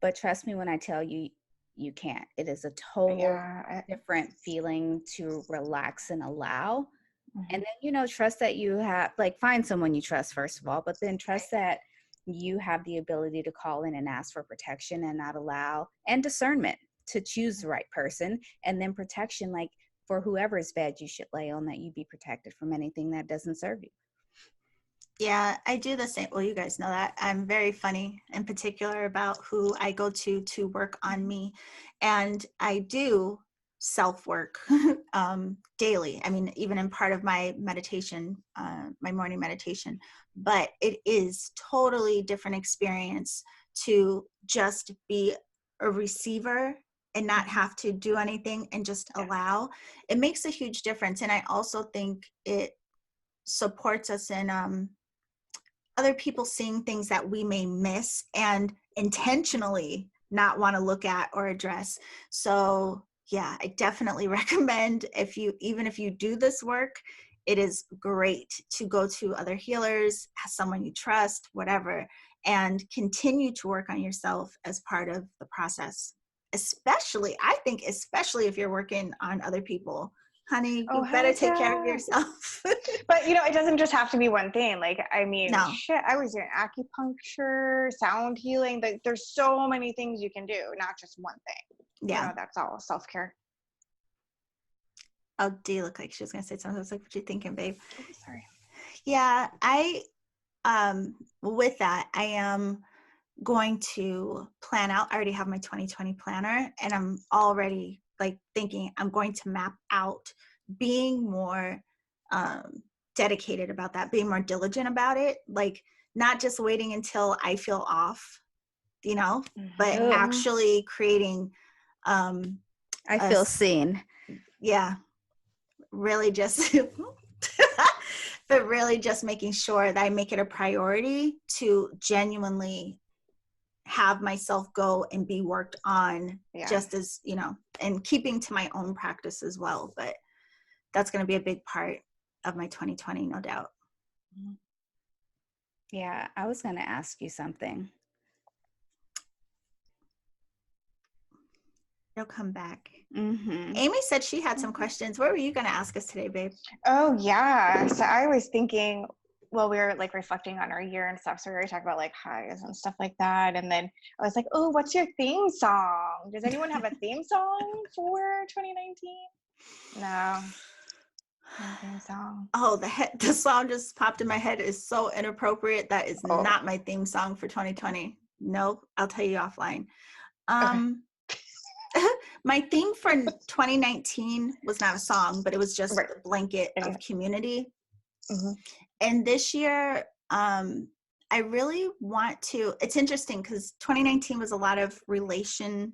But trust me when I tell you, you can't. It is a total different feeling to relax and allow. And then, you know, trust that you have, like, find someone you trust, first of all, but then trust that you have the ability to call in and ask for protection and not allow, and discernment to choose the right person. And then protection, like for whoever's bed you should lay on, that you be protected from anything that doesn't serve you. Yeah, I do the same. Well, you guys know that. I'm very funny in particular about who I go to work on me. And I do self-work daily. I mean, even in part of my meditation, my morning meditation. But it is totally different experience to just be a receiver and not have to do anything and just allow. It makes a huge difference. And I also think it supports us in other people seeing things that we may miss and intentionally not want to look at or address. So yeah, I definitely recommend, even if you do this work, it is great to go to other healers, someone you trust, whatever, and continue to work on yourself as part of the process. Especially if you're working on other people. Honey, you better take care of yourself. But, you know, it doesn't just have to be one thing. Like, I mean, No. shit, I was doing acupuncture, sound healing. Like, there's so many things you can do, not just one thing. Yeah. You know, that's all self-care. Oh, Dee looked like she was going to say something. I was like, what you thinking, babe? Oh, sorry. Yeah, with that, I am going to plan out. I already have my 2020 planner, and I'm already like thinking I'm going to map out being more dedicated about that, being more diligent about it, like not just waiting until I feel off, you know, but actually creating I feel seen. Yeah, really just but really just making sure that I make it a priority to genuinely have myself go and be worked on, just as, you know, and keeping to my own practice as well. But that's going to be a big part of my 2020, no doubt. Yeah, I was going to ask you something. It'll come back. Mm-hmm. Amy said she had some questions. What were you going to ask us today, babe? Oh yeah. So I was thinking, well, we were like reflecting on our year and stuff. So we were talking about like highs and stuff like that. And then I was like, oh, what's your theme song? Does anyone have a theme song for 2019? No. No theme song. Oh, the song just popped in my head. Is so inappropriate. That is Oh. not my theme song for 2020. Nope. I'll tell you offline. Okay. My theme for 2019 was not a song, but it was just Right. the blanket of community. Mm-hmm. And this year, I really want to, it's interesting because 2019 was a lot of relationship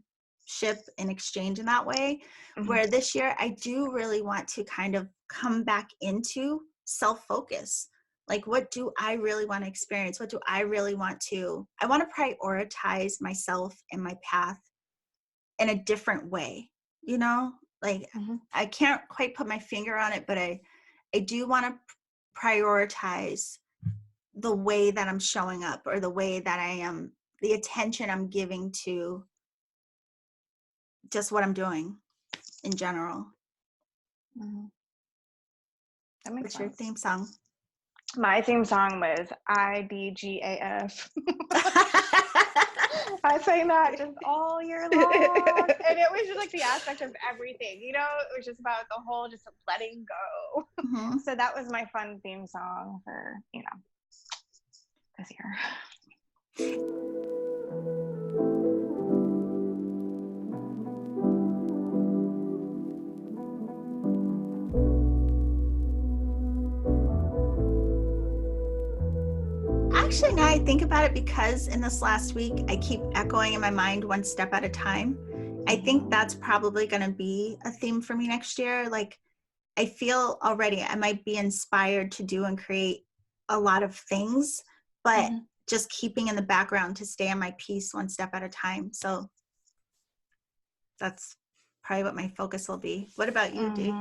and exchange in that way, Mm-hmm. where this year I do really want to kind of come back into self-focus. Like, what do I really want to experience? What do I really want to, I want to prioritize myself and my path in a different way, you know, like Mm-hmm. I can't quite put my finger on it, but I do want to prioritize the way that I'm showing up, or the way that I am, the attention I'm giving to just what I'm doing in general. Mm-hmm. That makes What's your sense. theme song? My theme song was IDGAF. I sang that just all year long. And it was just like the aspect of everything, you know, it was just about the whole just letting go. Mm-hmm. So that was my fun theme song for, you know, this year. Actually, now I think about it, because in this last week, I keep echoing in my mind one step at a time. I think that's probably going to be a theme for me next year. Like, I feel already I might be inspired to do and create a lot of things, but just keeping in the background to stay on my piece one step at a time. So that's probably what my focus will be. What about you, Dee?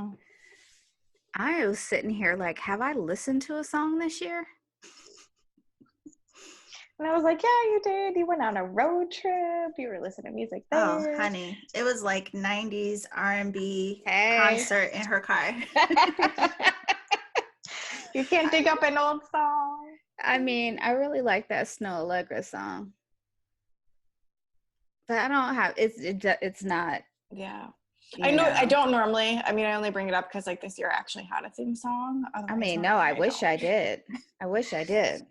I was sitting here like, have I listened to a song this year? And I was like, yeah, you did. You went on a road trip. You were listening to music there. Oh, honey, it was like 90s R&B concert in her car. You can't dig up an old song. I mean, I really like that Snow Allegra song, but I don't have it's not. Yeah, I know. I don't normally. I mean, I only bring it up because like this year I actually had a theme song. I mean, no, I wish I did. I wish I did.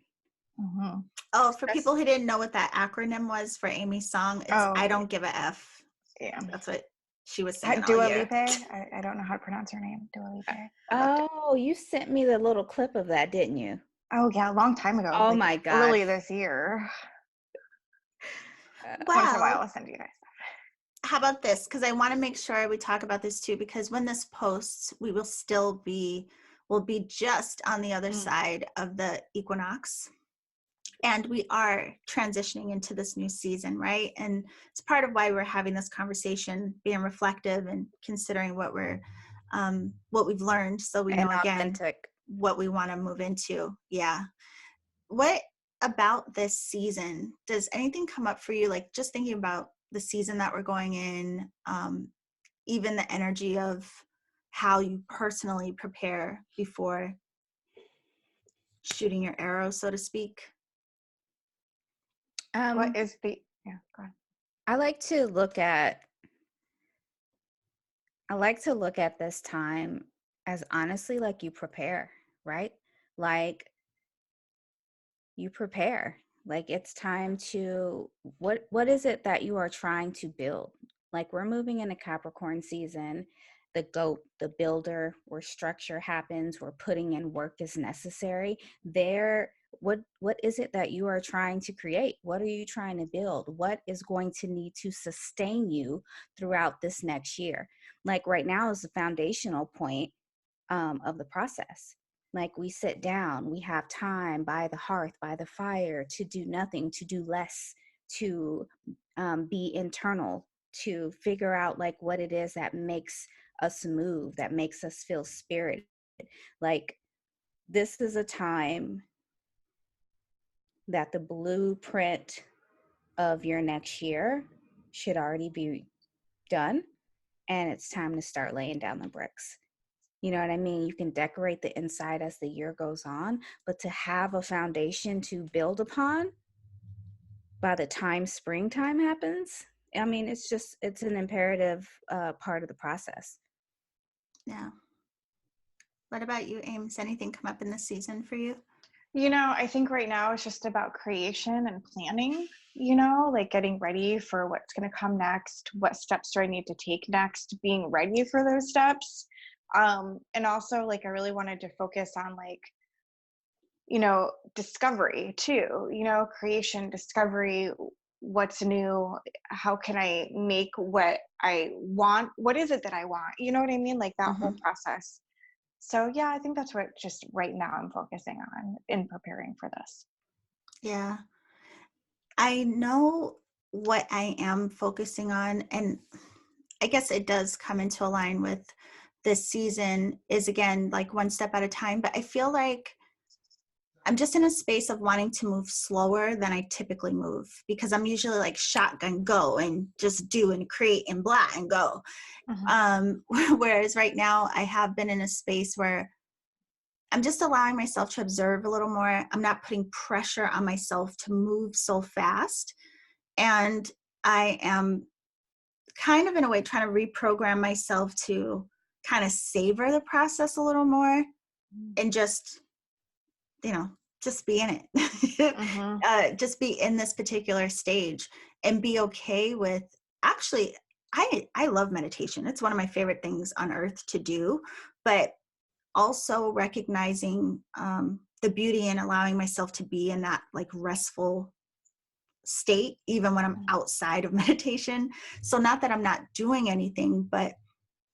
Mm-hmm. Oh, for people who didn't know what that acronym was for Amy's song, it's I Don't Give a F. Yeah, that's what she was singing all Dua year. Lipa. I don't know how to pronounce her name. Dua Lipa. Oh, you sent me the little clip of that, didn't you? Oh yeah, a long time ago. Oh like, my God! Early this year. Once in a while, I'll send you guys. How about this? Because I want to make sure we talk about this too, because when this posts, we will still be, we'll be just on the other side of the equinox. And we are transitioning into this new season, right? And it's part of why we're having this conversation, being reflective and considering what we've learned, so we know again what we want to move into. Yeah. What about this season? Does anything come up for you? Like, just thinking about the season that we're going in, even the energy of how you personally prepare before shooting your arrow, so to speak. What is the go ahead. I like to look at this time as honestly like you prepare, right? Like you prepare. Like it's time to what is it that you are trying to build? Like we're moving into Capricorn season, the goat, the builder, where structure happens, where putting in work is necessary. What is it that you are trying to create? What are you trying to build? What is going to need to sustain you throughout this next year? Like right now is the foundational point of the process. Like we sit down, we have time by the hearth, by the fire, to do nothing, to do less, to be internal, to figure out like what it is that makes us move, that makes us feel spirited. Like this is a time that the blueprint of your next year should already be done, and it's time to start laying down the bricks. You know what I mean? You can decorate the inside as the year goes on, but to have a foundation to build upon by the time springtime happens, I mean, it's an imperative part of the process. Yeah. What about you, Ames? Anything come up in this season for you? I think right now it's just about creation and planning, like getting ready for what's going to come next. What steps do I need to take next? Being ready for those steps. And also, like, I really wanted to focus on, like, discovery too, creation, discovery, what's new, how can I make what I want, what is it that I want, you know what I mean, like that whole process. So yeah, I think that's what just right now I'm focusing on in preparing for this. Yeah. I know what I am focusing on, and I guess it does come into line with this season is, again, like one step at a time, but I feel like I'm just in a space of wanting to move slower than I typically move, because I'm usually like shotgun go and just do and create and blah and go. Whereas right now I have been in a space where I'm just allowing myself to observe a little more. I'm not putting pressure on myself to move so fast. And I am kind of, in a way, trying to reprogram myself to kind of savor the process a little more and just, just be in it. Just be in this particular stage and be okay with, actually, I love meditation. It's one of my favorite things on earth to do, but also recognizing the beauty in allowing myself to be in that like restful state, even when I'm outside of meditation. So not that I'm not doing anything, but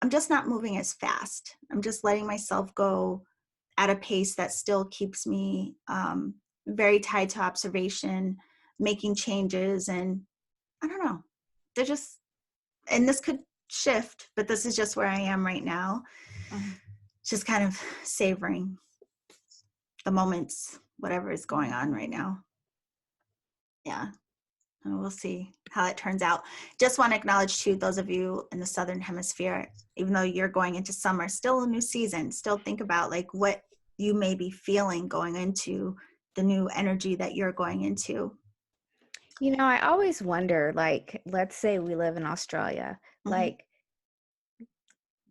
I'm just not moving as fast. I'm just letting myself go at a pace that still keeps me very tied to observation, making changes. And I don't know, they're just, and this could shift, but this is just where I am right now. Just kind of savoring the moments, whatever is going on right now. Yeah. And we'll see how it turns out. Just want to acknowledge too, those of you in the Southern Hemisphere, even though you're going into summer, still a new season, still think about like what you may be feeling going into the new energy that you're going into. I always wonder, like, let's say we live in Australia, like,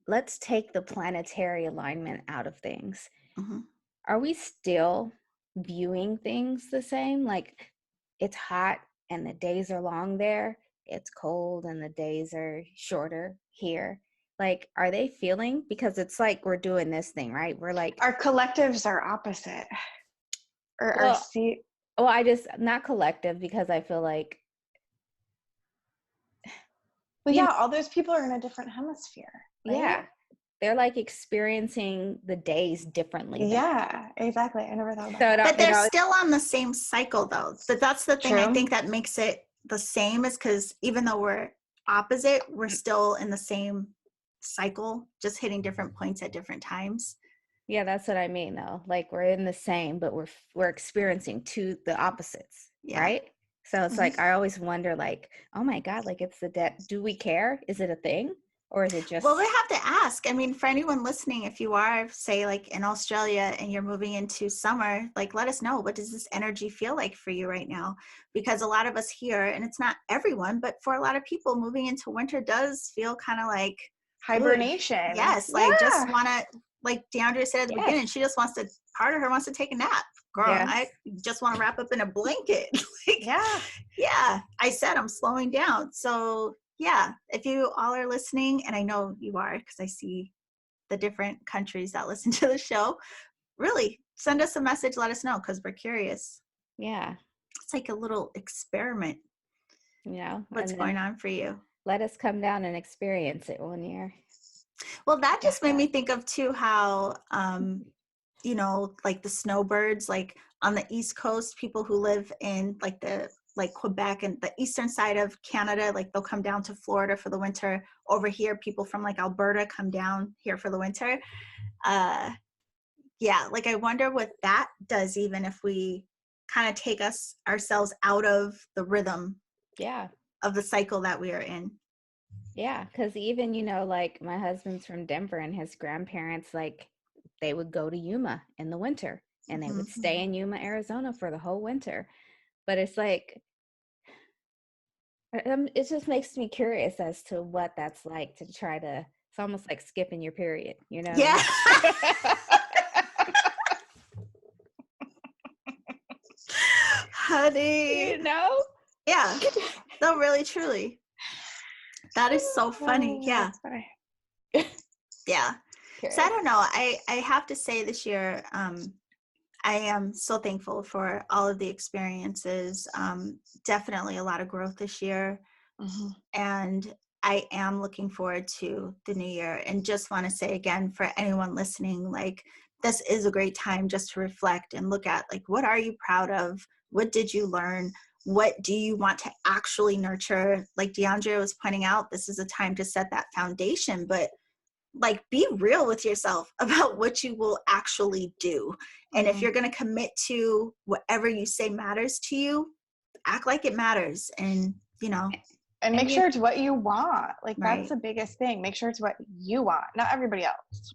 let's take the planetary alignment out of things. Are we still viewing things the same? Like, it's hot and the days are long there. It's cold and the days are shorter here. Like, are they feeling? Because it's like we're doing this thing, right? We're like, our collectives are opposite. Or well, I just, not collective, because I feel like, well, yeah, all those people are in a different hemisphere, right? Yeah, they're like experiencing the days differently. Yeah, exactly. I never thought about that. But they're still on the same cycle though. But that's the thing. True. I think that makes it the same, is because even though we're opposite, we're still in the same cycle, just hitting different points at different times. Yeah, that's what I mean though. Like, we're in the same, but we're experiencing the opposites, right? So it's like, I always wonder, like, oh my God, like, it's do we care? Is it a thing? Or is it just... Well, we have to ask. I mean, for anyone listening, if you are, say, like in Australia and you're moving into summer, like, let us know. What does this energy feel like for you right now? Because a lot of us here, and it's not everyone, but for a lot of people, moving into winter does feel kind of like hibernation. Yes. Yeah. Like, just want to, like DeAndre said at the beginning, she just wants to, part of her wants to take a nap. Girl, I just want to wrap up in a blanket. Like, yeah. I said I'm slowing down. So yeah, if you all are listening, and I know you are because I see the different countries that listen to the show, really send us a message, let us know, because we're curious. Yeah. It's like a little experiment. What's going on for you? Let us come down and experience it one year. Well, that just made me think of too how, like the snowbirds, like on the East Coast, people who live in like Quebec and the eastern side of Canada, like they'll come down to Florida for the winter. Over here, people from like Alberta come down here for the winter. Like I wonder what that does, even if we kind of take ourselves out of the rhythm of the cycle that we are in. Yeah, because even, like my husband's from Denver and his grandparents, like they would go to Yuma in the winter and they would stay in Yuma, Arizona for the whole winter. But it's like, it just makes me curious as to what that's like to try to, it's almost like skipping your period, Yeah. Honey. Yeah. No, really, truly. That is so funny. Yeah. Yeah. So I don't know. I have to say this year, I am so thankful for all of the experiences. Definitely a lot of growth this year. And I am looking forward to the new year, and just want to say again, for anyone listening, like, this is a great time just to reflect and look at, like, what are you proud of? What did you learn? What do you want to actually nurture? Like DeAndre was pointing out, this is a time to set that foundation, but like, be real with yourself about what you will actually do. And if you're going to commit to whatever you say matters to you, act like it matters. And and make sure it's what you want. Like, right. That's the biggest thing. Make sure it's what you want, not everybody else.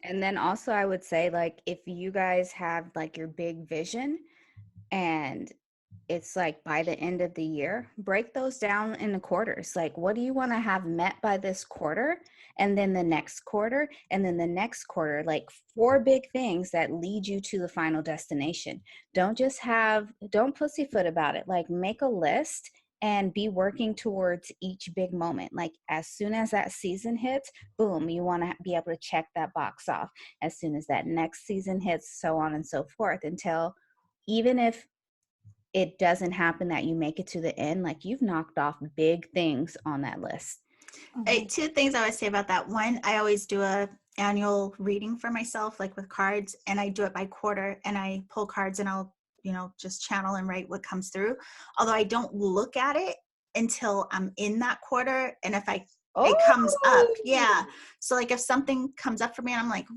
And then also I would say, like, if you guys have like your big vision and it's like by the end of the year, break those down into quarters. Like, what do you want to have met by this quarter? And then the next quarter, and then the next quarter, like 4 big things that lead you to the final destination. Don't pussyfoot about it. Like, make a list and be working towards each big moment. Like, as soon as that season hits, boom, you want to be able to check that box off. As soon as that next season hits, so on and so forth, until, even if it doesn't happen that you make it to the end, like, you've knocked off big things on that list. 2 things I always say about that. One, I always do a annual reading for myself, like with cards, and I do it by quarter, and I pull cards and I'll, just channel and write what comes through. Although I don't look at it until I'm in that quarter. And if it comes up. Yeah. So like, if something comes up for me and I'm like,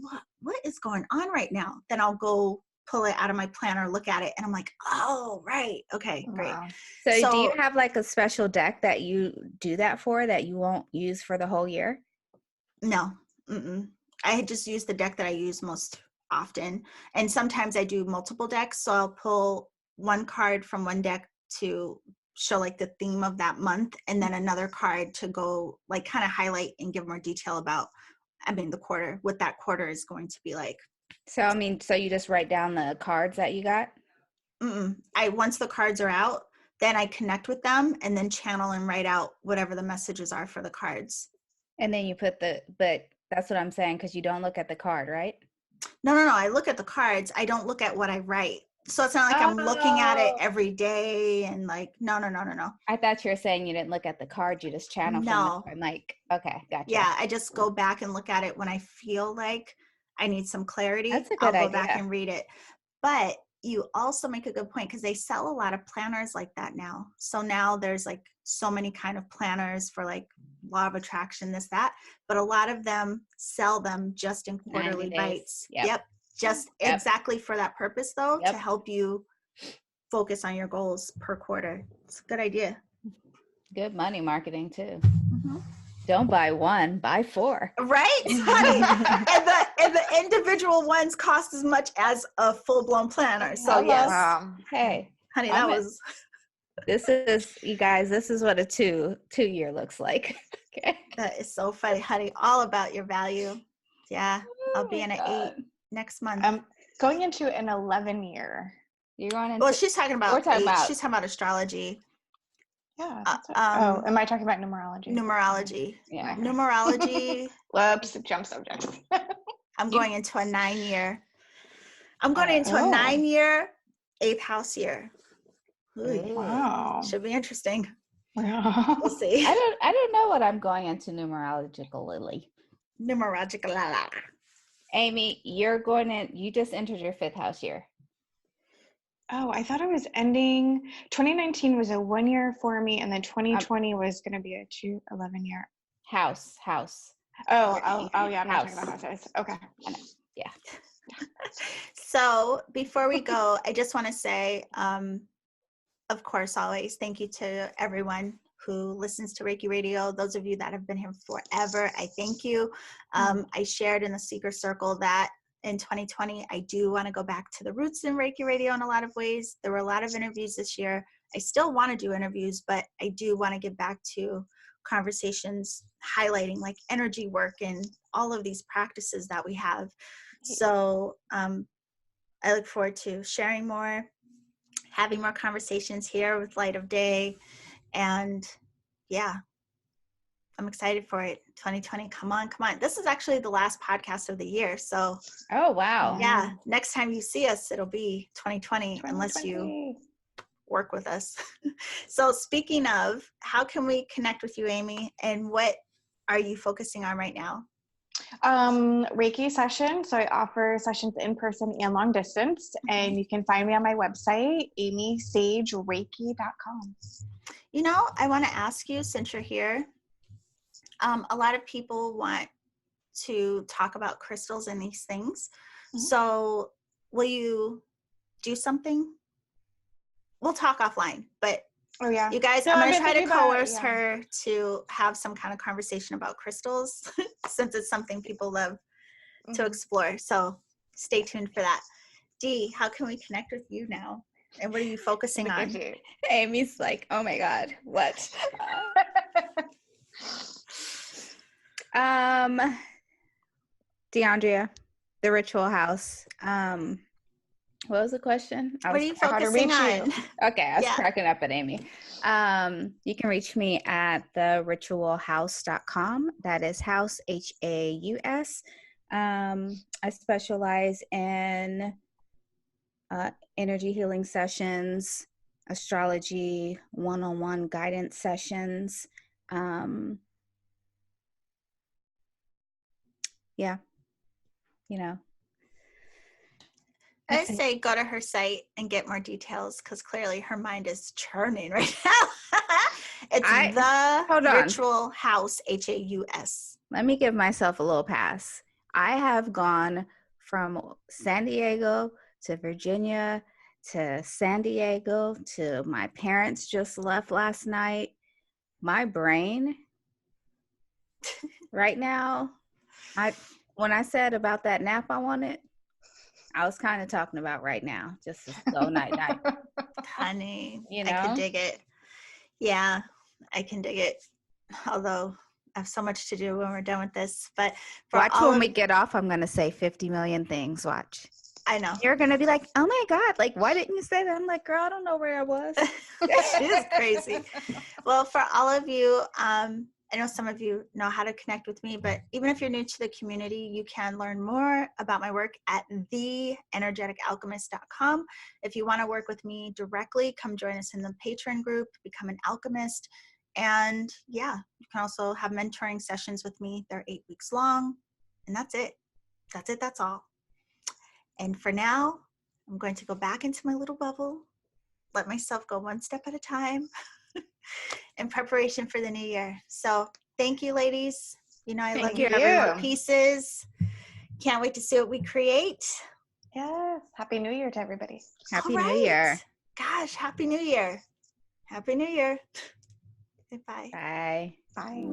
what is going on right now? Then I'll go pull it out of my planner, look at it, and I'm like, oh, right. Okay, great. Wow. So do you have like a special deck that you do that for, that you won't use for the whole year? No. I just use the deck that I use most often. And sometimes I do multiple decks. So I'll pull one card from one deck to show like the theme of that month, and then another card to go like kind of highlight and give more detail about, the quarter, what that quarter is going to be like. So, so you just write down the cards that you got? Once the cards are out, then I connect with them and then channel and write out whatever the messages are for the cards. And then you but that's what I'm saying, because you don't look at the card, right? No. I look at the cards. I don't look at what I write. So it's not like I'm looking at it every day and like, no. I thought you were saying you didn't look at the card, you just channel from them. Like, okay, gotcha. Yeah, I just go back and look at it when I feel like I need some clarity. That's a good I'll go idea. back and read it. But you also make a good point, because they sell a lot of planners like that now. So now there's like so many kind of planners for like law of attraction, this, that, but a lot of them sell them just in quarterly bites. Yep. Just exactly for that purpose though, to help you focus on your goals per quarter. It's a good idea. Good money marketing too. Don't buy one, buy 4. Right, honey. and the individual ones cost as much as a full-blown planner. So yes. Hey, honey, this is, you guys, this is what a two-year looks like. Okay. That is so funny, honey. All about your value. Yeah. I'll be in an 8 next month. I'm going into an 11-year. You're going into, well, she's talking about 8. She's talking about astrology. Yeah. Am I talking about numerology? Numerology. Yeah. Numerology. Whoops, jump subjects. I'm going into a 9-year. I'm going into a 9-year, 8th house year. Ooh, wow. Should be interesting. Wow. We'll see. I don't know what I'm going into numerologically. Amy, you just entered your 5th house year. Oh, I thought I was ending. 2019 was a 1-year for me, and then 2020 was going to be a 11-year. House. Oh, yeah. I'm not talking about houses. Okay. Yeah. So before we go, I just want to say, of course, always thank you to everyone who listens to Reiki Radio. Those of you that have been here forever, I thank you. I shared in the Seeker Circle that in 2020, I do want to go back to the roots in Reiki Radio in a lot of ways. There were a lot of interviews this year. I still want to do interviews, but I do want to get back to conversations highlighting like energy work and all of these practices that we have. So I look forward to sharing more, having more conversations here with Light of Day. And yeah, I'm excited for it. 2020, come on. This is actually the last podcast of the year. So oh, wow. Yeah, next time you see us, it'll be 2020 unless you work with us. So speaking of, how can we connect with you, Amy? And what are you focusing on right now? Reiki session. So I offer sessions in person and long distance. And you can find me on my website, amysagereiki.com. You know, I want to ask you, since you're here, a lot of people want to talk about crystals and these things. So will you do something? We'll talk offline, but you guys, I'm going to try to coerce her to have some kind of conversation about crystals since it's something people love to explore. So stay tuned for that. Dee, how can we connect with you now? And what are you focusing on? Amy's like, oh my God, what? DeAndrea, the Ritual House. What was the question? What are you focusing on? Okay, I was cracking up at Amy. You can reach me at theritualhouse.com. That is house, Haus. I specialize in energy healing sessions, astrology, one-on-one guidance sessions. Yeah, you know. I say go to her site and get more details because clearly her mind is churning right now. It's the Ritual House, Haus. Let me give myself a little pass. I have gone from San Diego to Virginia to San Diego to my parents just left last night. My brain right now, when I said about that nap I wanted, I was kind of talking about right now, just to go night. Honey, you know? I can dig it. Yeah, I can dig it. Although I have so much to do when we're done with this. But watch when we get off, I'm going to say 50 million things. Watch. I know. You're going to be like, oh my God, like, why didn't you say that? I'm like, girl, I don't know where I was. She is crazy. Well, for all of you, I know some of you know how to connect with me, but even if you're new to the community, you can learn more about my work at theenergeticalchemist.com. If you want to work with me directly, come join us in the Patreon group, become an alchemist. And yeah, you can also have mentoring sessions with me. They're 8 weeks long. And that's it. That's all. And for now, I'm going to go back into my little bubble, let myself go one step at a time. In preparation for the new year. So thank you, ladies. You know, I love you every pieces. Can't wait to see what we create. Yes. Happy New Year to everybody. Happy New Year. Gosh, Happy New Year. Happy New Year. Bye. Bye. Bye.